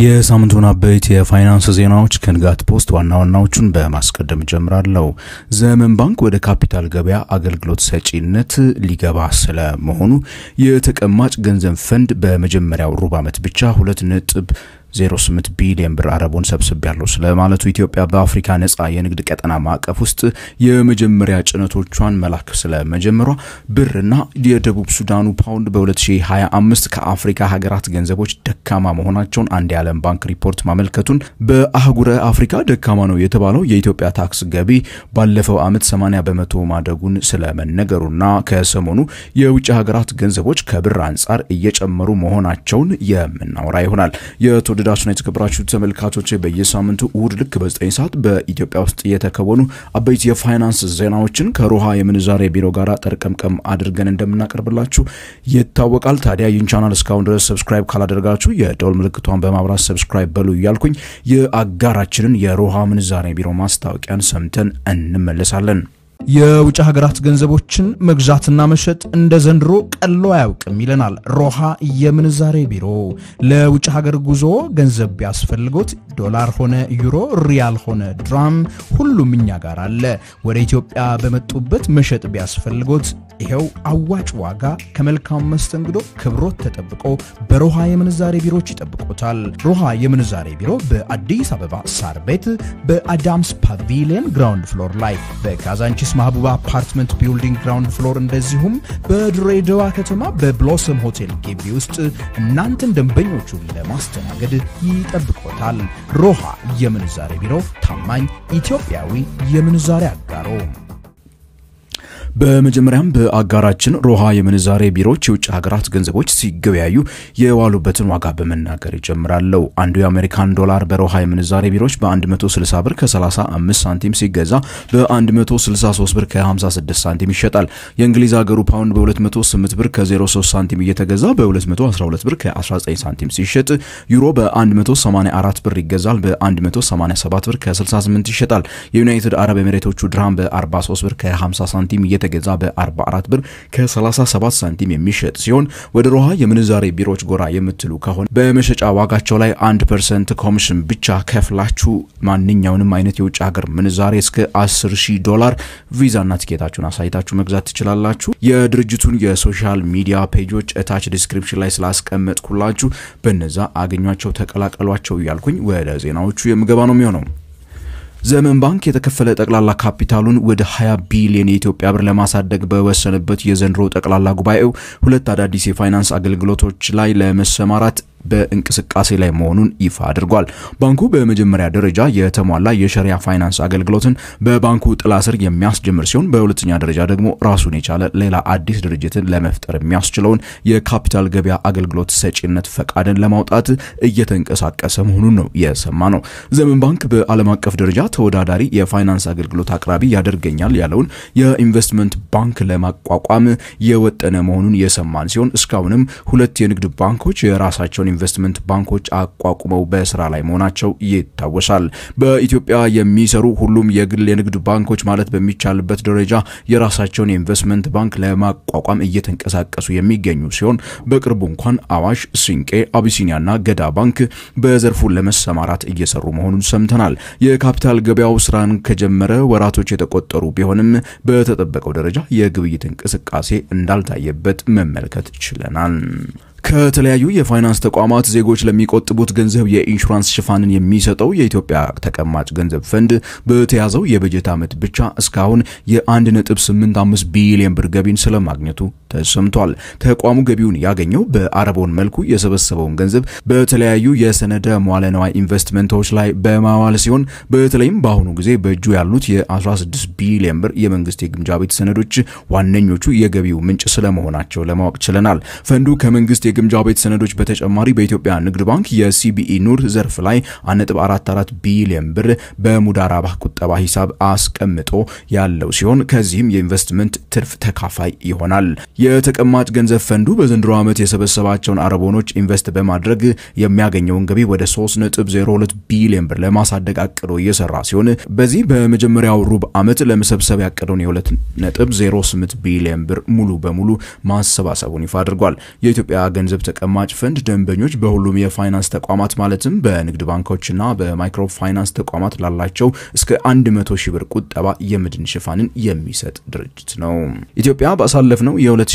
የሳምንቱን አበይት የፋይናንስ ዜናዎች ከንጋት ፖስት ዋናዎቹን በማስቀደም ጀምራለሁ። ዘመን ባንክ ወደ ካፒታል ገበያ አገልግሎት ሰጪነት ሊገባ ስለመሆኑ የተቀማጭ ገንዘብ ፈንድ በመጀመሪያው ሩብ ዓመት ብቻ 2.08 ቢሊዮን ብር አረቦን ሰብስብ ያለው ስለማለቱ ኢትዮጵያ በአፍሪካ ነፃ የንግድ ቀጠና ማዕቀፍ ውስጥ የመጀመሪያ ጭነቶቿን መላክ ስለመጀመሯ ብርና የደቡብ ሱዳኑ ፓውንድ በ2025 ከአፍሪካ ሀገራት ገንዘቦች ደካማ መሆናቸውን አንድ የዓለም ባንክ ሪፖርት ማመልከቱን በአህጉረ አፍሪካ ደካማ ነው የተባለው የኢትዮጵያ ታክስ ገቢ ባለፈው ዓመት 80% ማደጉን ስለመነገሩና ከሰሞኑ የውጭ ሀገራት ገንዘቦች ከብር አንፃር እየጨመሩ መሆናቸውን የምናወራ ይሆናል። የተወደዳችሁና የተከበራችሁ ተመልካቾች በየሳምንቱ እሁድ ልክ በ9 ሰዓት በኢትዮጵያ ውስጥ የተከወኑ አበይት የፋይናንስ ዜናዎችን ከሮሃ የምንዛሬ ቢሮ ጋር ጠርቀምቀም አድርገን እንደምናቀርብላችሁ ይታወቃል። ታዲያ ይህን ቻናል እስካሁን ድረስ ሰብስክራይብ ካላደረጋችሁ የደወል ምልክቷን በማብራት ሰብስክራይብ በሉ እያልኩኝ የአጋራችንን የሮሃ ምንዛሬ ቢሮ ማስታወቂያን ሰምተን እንመለሳለን። የውጭ ሀገራት ገንዘቦችን መግዛትና መሸጥ እንደ ዘንድሮ ቀሎ አያውቅም ይለናል ሮሃ የምንዛሬ ቢሮ። ለውጭ ሀገር ጉዞ ገንዘብ ቢያስፈልጎት ዶላር ሆነ ዩሮ፣ ሪያል ሆነ ድራም ሁሉም እኛ ጋር አለ። ወደ ኢትዮጵያ በመጡበት መሸጥ ቢያስፈልጎት ይሄው አዋጭ ዋጋ ከመልካም መስተንግዶ ክብሮት ተጠብቆ በሮሃ የምንዛሬ ቢሮች ይጠብቁታል። ሮሃ የምንዛሬ ቢሮ በአዲስ አበባ ሳር ቤት በአዳምስ ፓቪሊየን ግራውንድ ፍሎር ላይ በካዛንቺስ ማህቡባ አፓርትመንት ቢልዲንግ ግራውንድ ፍሎር እንደዚሁም በድሬዳዋ ከተማ በብሎሰም ሆቴል ግቢ ውስጥ እናንተን ደንበኞቹን ለማስተናገድ ይጠብቁታል። ሮሃ የምንዛሬ ቢሮ ታማኝ ኢትዮጵያዊ የምንዛሬ አጋሮ። በመጀመሪያም በአጋራችን ሮሃ የምንዛሬ ቢሮች የውጭ ሀገራት ገንዘቦች ሲገበያዩ የዋሉበትን ዋጋ በመናገር ይጀምራሉ። አንዱ የአሜሪካን ዶላር በሮሃ የምንዛሬ ቢሮች በ160 ብር ከ35 ሳንቲም ሲገዛ በ163 ብር ከ56 ሳንቲም ይሸጣል። የእንግሊዝ ሀገሩ ፓውንድ በ208 ብር ከ03 ሳንቲም እየተገዛ በ212 ብር ከ19 ሳንቲም ሲሸጥ ዩሮ በ184 ብር ይገዛል በ187 ብር ከ68 ይሸጣል። የዩናይትድ አረብ ኤሚሬቶቹ ድርሃም በ43 ብር ከ50 ሳንቲም የተገዛ በ44 ብር ከ37 ሳንቲም የሚሸጥ ሲሆን ወደ ሮሃ የምንዛሬ ቢሮች ጎራ የምትሉ ከሆነ በመሸጫ ዋጋቸው ላይ 1% ኮሚሽን ብቻ ከፍላችሁ ማንኛውንም አይነት የውጭ ሀገር ምንዛሬ እስከ $10,000 ቪዛና ቲኬታችሁን አሳይታችሁ መግዛት ትችላላችሁ። የድርጅቱን የሶሻል ሚዲያ ፔጆች አታች ዲስክሪፕሽን ላይ ስላስቀመጥኩላችሁ በነዛ አገኟቸው ተቀላቀሏቸው እያልኩኝ ወደ ዜናዎቹ የምገባ ነው የሚሆነው። ዘመን ባንክ የተከፈለ ጠቅላላ ካፒታሉን ወደ 20 ቢሊዮን የኢትዮጵያ ብር ለማሳደግ በወሰነበት የዘንድሮ ጠቅላላ ጉባኤው ሁለት አዳዲስ የፋይናንስ አገልግሎቶች ላይ ለመሰማራት በእንቅስቃሴ ላይ መሆኑን ይፋ አድርጓል። ባንኩ በመጀመሪያ ደረጃ የተሟላ የሸሪዓ ፋይናንስ አገልግሎትን በባንኩ ጥላ ስር የሚያስጀምር ሲሆን በሁለተኛ ደረጃ ደግሞ ራሱን የቻለ ሌላ አዲስ ድርጅትን ለመፍጠር የሚያስችለውን የካፒታል ገበያ አገልግሎት ሰጪነት ፈቃድን ለማውጣት እየተንቀሳቀሰ መሆኑን ነው የሰማነው። ዘመን ባንክ በዓለም አቀፍ ደረጃ ተወዳዳሪ የፋይናንስ አገልግሎት አቅራቢ ያደርገኛል ያለውን የኢንቨስትመንት ባንክ ለማቋቋም የወጠነ መሆኑን የሰማን ሲሆን እስካሁንም ሁለት የንግድ ባንኮች የራሳቸውን ኢንቨስትመንት ባንኮች አቋቁመው በስራ ላይ መሆናቸው ይታወሳል። በኢትዮጵያ የሚሰሩ ሁሉም የግል የንግድ ባንኮች ማለት በሚቻልበት ደረጃ የራሳቸውን ኢንቨስትመንት ባንክ ለማቋቋም እየተንቀሳቀሱ የሚገኙ ሲሆን በቅርቡ እንኳን አዋሽ፣ ሲንቄ፣ አቢሲኒያና ገዳ ባንክ በዘርፉ ለመሰማራት እየሰሩ መሆኑን ሰምተናል። የካፒታል ገበያው ስራን ከጀመረ ወራቶች የተቆጠሩ ቢሆንም በተጠበቀው ደረጃ የግብይት እንቅስቃሴ እንዳልታየበት መመልከት ችለናል። ከተለያዩ የፋይናንስ ተቋማት ዜጎች ለሚቆጥቡት ገንዘብ የኢንሹራንስ ሽፋንን የሚሰጠው የኢትዮጵያ ተቀማጭ ገንዘብ ፈንድ በተያዘው የበጀት ዓመት ብቻ እስካሁን የ1.85 ቢሊዮን ብር ገቢን ስለማግኘቱ ተሰምቷል። ተቋሙ ገቢውን ያገኘው በአረቦን መልኩ የሰበሰበውን ገንዘብ በተለያዩ የሰነደ መዋለ ንዋይ ኢንቨስትመንቶች ላይ በማዋል ሲሆን በተለይም በአሁኑ ጊዜ በእጁ ያሉት የ16 ቢሊዮን ብር የመንግስት የግምጃ ቤት ሰነዶች ዋነኞቹ የገቢው ምንጭ ስለመሆናቸው ለማወቅ ችለናል። ፈንዱ ከመንግስት የግምጃ ቤት ሰነዶች በተጨማሪ በኢትዮጵያ ንግድ ባንክ የሲቢኢ ኑር ዘርፍ ላይ 1.44 ቢሊዮን ብር በሙዳራባ ቁጠባ ሂሳብ አስቀምጦ ያለው ሲሆን ከዚህም የኢንቨስትመንት ትርፍ ተካፋይ ይሆናል። የተቀማጭ ገንዘብ ፈንዱ በዘንድሮ ዓመት የሰበሰባቸውን አረቦኖች ኢንቨስት በማድረግ የሚያገኘውን ገቢ ወደ 3.02 ቢሊዮን ብር ለማሳደግ አቅዶ እየሰራ ሲሆን በዚህ በመጀመሪያው ሩብ ዓመት ለመሰብሰብ ያቀደውን የ2.08 ቢሊዮን ብር ሙሉ በሙሉ ማሰባሰቡን ይፋ አድርጓል። የኢትዮጵያ ገንዘብ ተቀማጭ ፈንድ ደንበኞች በሁሉም የፋይናንስ ተቋማት ማለትም በንግድ ባንኮችና በማይክሮ ፋይናንስ ተቋማት ላላቸው እስከ 100 ሺህ ብር ቁጠባ የምድን ሽፋንን የሚሰጥ ድርጅት ነው። ኢትዮጵያ ባሳለፍነው የ2017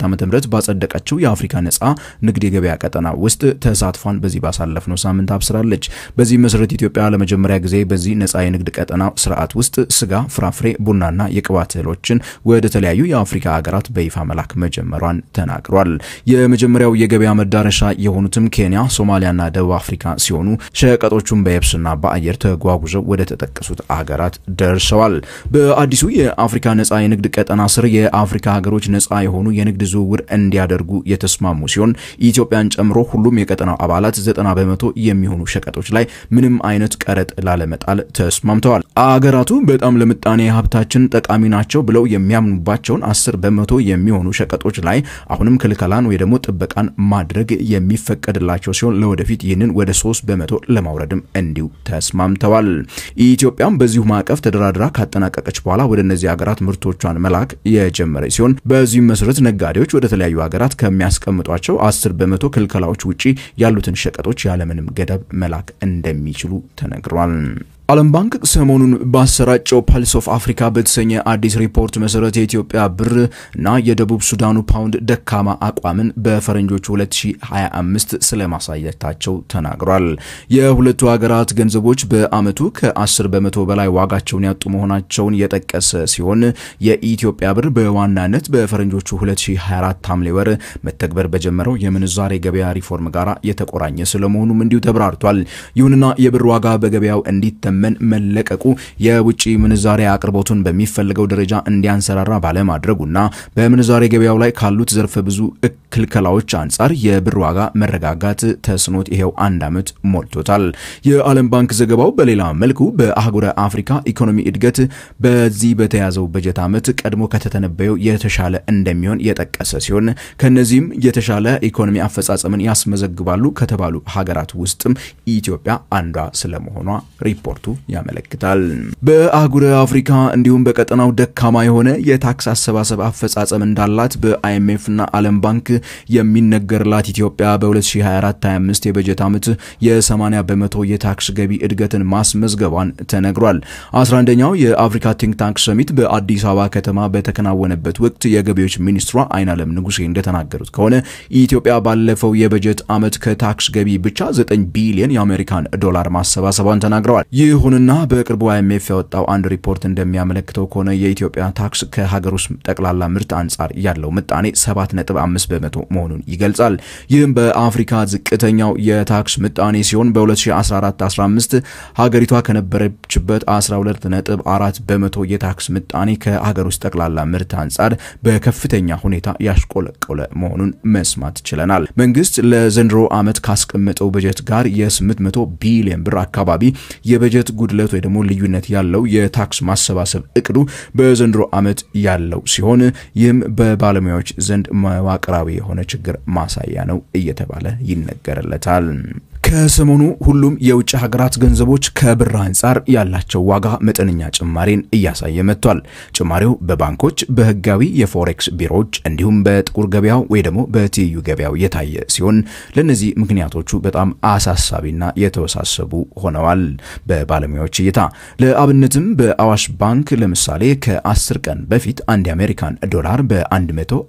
ዓ.ም ባጸደቀችው የአፍሪካ ነጻ ንግድ የገበያ ቀጠና ውስጥ ተሳትፏን በዚህ ባሳለፍነው ሳምንት አብስራለች። በዚህ መሰረት ኢትዮጵያ ለመጀመሪያ ጊዜ በዚህ ነጻ የንግድ ቀጠና ስርዓት ውስጥ ስጋ፣ ፍራፍሬ፣ ቡናና የቅባት እህሎችን ወደ ተለያዩ የአፍሪካ ሀገራት በይፋ መላክ መጀመሯን ተናግሯል። የመጀመሪያው የገበያ መዳረሻ የሆኑትም ኬንያ፣ ሶማሊያና ደቡብ አፍሪካ ሲሆኑ ሸቀጦቹም በየብስና በአየር ተጓጉዘው ወደ ተጠቀሱት ሀገራት ደርሰዋል። በአዲሱ የአፍሪካ ነጻ የንግድ ቀጠና ስር የአፍሪካ ሀገሮች ነጻ የሆኑ የንግድ ዝውውር እንዲያደርጉ የተስማሙ ሲሆን ኢትዮጵያን ጨምሮ ሁሉም የቀጠናው አባላት 90% የሚሆኑ ሸቀጦች ላይ ምንም አይነት ቀረጥ ላለመጣል ተስማምተዋል። አገራቱ በጣም ለምጣኔ ሀብታችን ጠቃሚ ናቸው ብለው የሚያምኑባቸውን 10% የሚሆኑ ሸቀጦች ላይ አሁንም ክልከላን ወይ ደግሞ ጥበቃን ማድረግ የሚፈቀድላቸው ሲሆን ለወደፊት ይህንን ወደ 3% ለማውረድም እንዲሁ ተስማምተዋል። ኢትዮጵያም በዚሁ ማዕቀፍ ተደራድራ ካጠናቀቀች በኋላ ወደ እነዚህ ሀገራት ምርቶቿን መላክ የጀመረ ሲሆን በዚህም መሰረት ነጋዴዎች ወደ ተለያዩ ሀገራት ከሚያስቀምጧቸው 10% ክልከላዎች ውጪ ያሉትን ሸቀጦች ያለምንም ገደብ መላክ እንደሚችሉ ተነግሯል። ዓለም ባንክ ሰሞኑን ባሰራጨው ፐልስ ኦፍ አፍሪካ በተሰኘ አዲስ ሪፖርት መሰረት የኢትዮጵያ ብር እና የደቡብ ሱዳኑ ፓውንድ ደካማ አቋምን በፈረንጆቹ 2025 ስለማሳየታቸው ተናግሯል። የሁለቱ ሀገራት ገንዘቦች በአመቱ ከ10% በላይ ዋጋቸውን ያጡ መሆናቸውን የጠቀሰ ሲሆን የኢትዮጵያ ብር በዋናነት በፈረንጆቹ 2024 ሐምሌ ወር መተግበር በጀመረው የምንዛሬ ገበያ ሪፎርም ጋራ የተቆራኘ ስለመሆኑም እንዲሁ ተብራርቷል። ይሁንና የብር ዋጋ በገበያው እንዲተመን መለቀቁ የውጪ ምንዛሬ አቅርቦቱን በሚፈልገው ደረጃ እንዲያንሰራራ ባለማድረጉና በምንዛሬ ገበያው ላይ ካሉት ዘርፈ ብዙ ክልከላዎች አንጻር የብር ዋጋ መረጋጋት ተስኖት ይሄው አንድ አመት ሞልቶታል። የዓለም ባንክ ዘገባው በሌላ መልኩ በአህጉረ አፍሪካ ኢኮኖሚ እድገት በዚህ በተያዘው በጀት አመት ቀድሞ ከተተነበየው የተሻለ እንደሚሆን የጠቀሰ ሲሆን ከነዚህም የተሻለ ኢኮኖሚ አፈጻጸምን ያስመዘግባሉ ከተባሉ ሀገራት ውስጥም ኢትዮጵያ አንዷ ስለመሆኗ ሪፖርቱ ያመለክታል። በአህጉረ አፍሪካ እንዲሁም በቀጠናው ደካማ የሆነ የታክስ አሰባሰብ አፈጻጸም እንዳላት በአይኤምኤፍ እና ዓለም ባንክ የሚነገርላት ኢትዮጵያ በ2024-25 የበጀት ዓመት የ80% የታክስ ገቢ እድገትን ማስመዝገቧን ተነግሯል። 11ኛው የአፍሪካ ቲንክ ታንክ ሰሚት በአዲስ አበባ ከተማ በተከናወነበት ወቅት የገቢዎች ሚኒስትሯ አይናለም ንጉሴ እንደተናገሩት ከሆነ ኢትዮጵያ ባለፈው የበጀት ዓመት ከታክስ ገቢ ብቻ 9 ቢሊዮን የአሜሪካን ዶላር ማሰባሰቧን ተናግረዋል። ይሁንና በቅርቡ አይኤምኤፍ ያወጣው አንድ ሪፖርት እንደሚያመለክተው ከሆነ የኢትዮጵያ ታክስ ከሀገር ውስጥ ጠቅላላ ምርት አንጻር ያለው ምጣኔ 7.5% መሆኑን ይገልጻል። ይህም በአፍሪካ ዝቅተኛው የታክስ ምጣኔ ሲሆን በ2014-15 ሀገሪቷ ከነበረችበት 12.4% የታክስ ምጣኔ ከሀገር ውስጥ ጠቅላላ ምርት አንጻር በከፍተኛ ሁኔታ ያሽቆለቆለ መሆኑን መስማት ችለናል። መንግስት ለዘንድሮ ዓመት ካስቀመጠው በጀት ጋር የ800 ቢሊዮን ብር አካባቢ የበጀት ጉድለት ወይ ደግሞ ልዩነት ያለው የታክስ ማሰባሰብ እቅዱ በዘንድሮ ዓመት ያለው ሲሆን ይህም በባለሙያዎች ዘንድ መዋቅራዊ የሆነ ችግር ማሳያ ነው እየተባለ ይነገርለታል። ከሰሞኑ ሁሉም የውጭ ሀገራት ገንዘቦች ከብር አንጻር ያላቸው ዋጋ መጠነኛ ጭማሪን እያሳየ መጥቷል። ጭማሪው በባንኮች፣ በህጋዊ የፎሬክስ ቢሮዎች እንዲሁም በጥቁር ገበያው ወይ ደግሞ በትይዩ ገበያው የታየ ሲሆን ለነዚህ ምክንያቶቹ በጣም አሳሳቢና የተወሳሰቡ ሆነዋል። በባለሙያዎች እይታ ለአብነትም በአዋሽ ባንክ ለምሳሌ ከ10 ቀን በፊት አንድ የአሜሪካን ዶላር በ141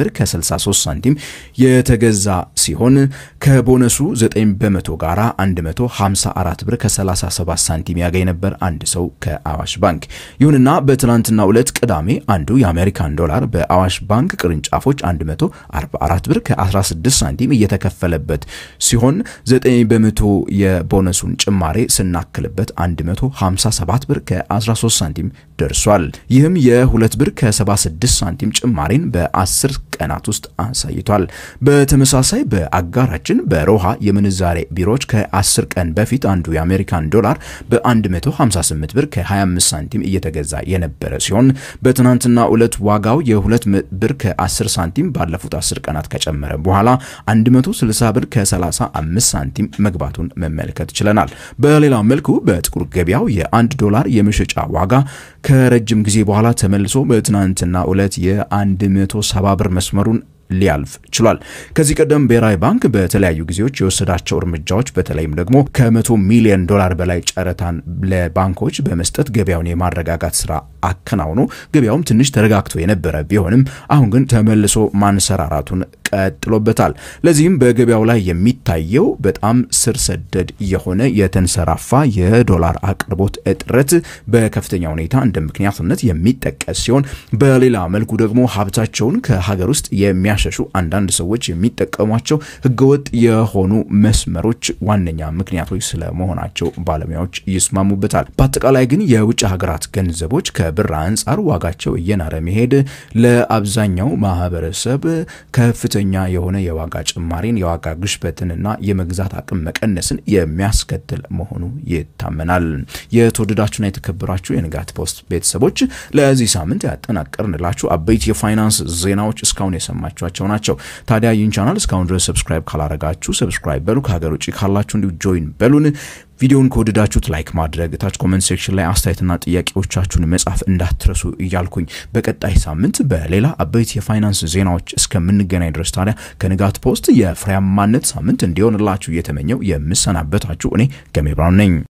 ብር ከ63 ሳንቲም የተገዛ ሲሆን ከቦነሱ 9 በመቶ ጋራ 154 ብር ከ37 ሳንቲም ያገኝ ነበር አንድ ሰው ከአዋሽ ባንክ። ይሁንና በትናንትናው ዕለት ቅዳሜ አንዱ የአሜሪካን ዶላር በአዋሽ ባንክ ቅርንጫፎች 144 ብር ከ16 ሳንቲም እየተከፈለበት ሲሆን 9 በመቶ የቦነሱን ጭማሬ ስናክልበት 157 ብር ከ13 ሳንቲም ደርሷል። ይህም የ2 ብር ከ76 ሳንቲም ጭማሬን በ10 ቀናት ውስጥ አሳይቷል። በተመሳሳይ በአጋራችን በሮሃ የምንዛሬ ቢሮዎች ከ10 ቀን በፊት አንዱ የአሜሪካን ዶላር በ158 ብር ከ25 ሳንቲም እየተገዛ የነበረ ሲሆን በትናንትና ዕለት ዋጋው የ2 ብር ከ10 ሳንቲም ባለፉት 10 ቀናት ከጨመረ በኋላ 160 ብር ከ35 ሳንቲም መግባቱን መመልከት ችለናል። በሌላ መልኩ በጥቁር ገበያው የ1 ዶላር የመሸጫ ዋጋ ከረጅም ጊዜ በኋላ ተመልሶ በትናንትና ዕለት የ170 ብር መስመሩን ሊያልፍ ችሏል። ከዚህ ቀደም ብሔራዊ ባንክ በተለያዩ ጊዜዎች የወሰዳቸው እርምጃዎች በተለይም ደግሞ ከ100 ሚሊዮን ዶላር በላይ ጨረታን ለባንኮች በመስጠት ገበያውን የማረጋጋት ስራ አከናውኖ ገበያውም ትንሽ ተረጋግቶ የነበረ ቢሆንም አሁን ግን ተመልሶ ማንሰራራቱን ቀጥሎበታል። ለዚህም በገበያው ላይ የሚታየው በጣም ስር ሰደድ የሆነ የተንሰራፋ የዶላር አቅርቦት እጥረት በከፍተኛ ሁኔታ እንደ ምክንያትነት የሚጠቀስ ሲሆን በሌላ መልኩ ደግሞ ሀብታቸውን ከሀገር ውስጥ የሚያሸሹ አንዳንድ ሰዎች የሚጠቀሟቸው ህገወጥ የሆኑ መስመሮች ዋነኛ ምክንያቶች ስለመሆናቸው ባለሙያዎች ይስማሙበታል። በአጠቃላይ ግን የውጭ ሀገራት ገንዘቦች ከብር አንፃር ዋጋቸው እየናረ መሄድ ለአብዛኛው ማህበረሰብ ከፍተኛ የሆነ የዋጋ ጭማሪን የዋጋ ግሽበትንና የመግዛት አቅም መቀነስን የሚያስከትል መሆኑ ይታመናል። የተወደዳችሁና የተከበራችሁ የንጋት ፖስት ቤተሰቦች ለዚህ ሳምንት ያጠናቀርንላችሁ አበይት የፋይናንስ ዜናዎች እስካሁን የሰማችኋቸው ናቸው። ታዲያ ይህን ቻናል እስካሁን ድረስ ሰብስክራይብ ካላረጋችሁ ሰብስክራይብ በሉ። ከሀገር ውጪ ካላችሁ እንዲሁ ጆይን በሉን። ቪዲዮውን ከወደዳችሁት ላይክ ማድረግ ታች ኮሜንት ሴክሽን ላይ አስተያየትና ጥያቄዎቻችሁን መጻፍ እንዳትረሱ እያልኩኝ በቀጣይ ሳምንት በሌላ አበይት የፋይናንስ ዜናዎች እስከምንገናኝ ድረስ ታዲያ ከንጋት ፖስት የፍሬያማነት ሳምንት እንዲሆንላችሁ እየተመኘው የምሰናበታችሁ እኔ ገሜ ብራውን ነኝ።